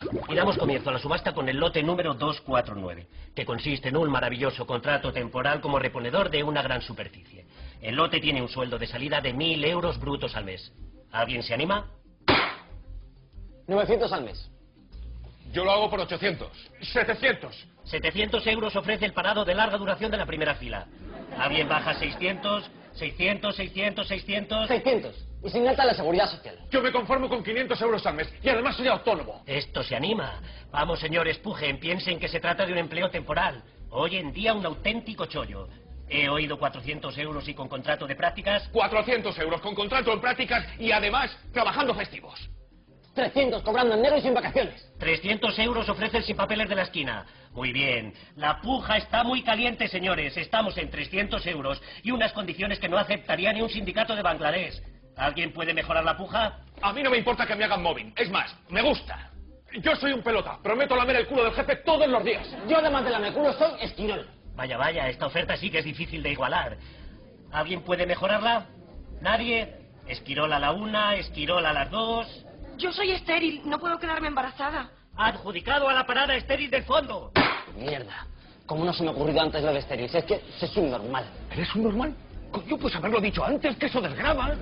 Y damos comienzo a la subasta con el lote número 249, que consiste en un maravilloso contrato temporal como reponedor de una gran superficie. El lote tiene un sueldo de salida de 1.000 euros brutos al mes. ¿Alguien se anima? 900 al mes. Yo lo hago por 800. 700. 700 euros ofrece el parado de larga duración de la primera fila. ¿Alguien baja 600? 600, 600, 600... 600. Y sin alta la seguridad social. Yo me conformo con 500 euros al mes. Y además soy autónomo. Esto se anima. Vamos, señores, pujen, piensen que se trata de un empleo temporal. Hoy en día un auténtico chollo. He oído 400 euros y con contrato de prácticas. 400 euros con contrato en prácticas y además trabajando festivos. 300 cobrando en negro y sin vacaciones. 300 euros ofrece el sin papeles de la esquina. Muy bien. La puja está muy caliente, señores. Estamos en 300 euros y unas condiciones que no aceptaría ni un sindicato de Bangladesh. ¿Alguien puede mejorar la puja? A mí no me importa que me hagan mobbing. Es más, me gusta. Yo soy un pelota. Prometo lamer el culo del jefe todos los días. Yo además de lameculo soy esquirol. Vaya, vaya, esta oferta sí que es difícil de igualar. ¿Alguien puede mejorarla? ¿Nadie? Esquirol a la 1, Esquirol a las 2... Yo soy estéril, no puedo quedarme embarazada. Adjudicado a la parada estéril del fondo. Mierda. ¿Cómo no se me ha ocurrido antes lo de estéril? Si es que soy un normal. ¿Eres un normal? Coño, pues haberlo dicho antes, que eso desgrava.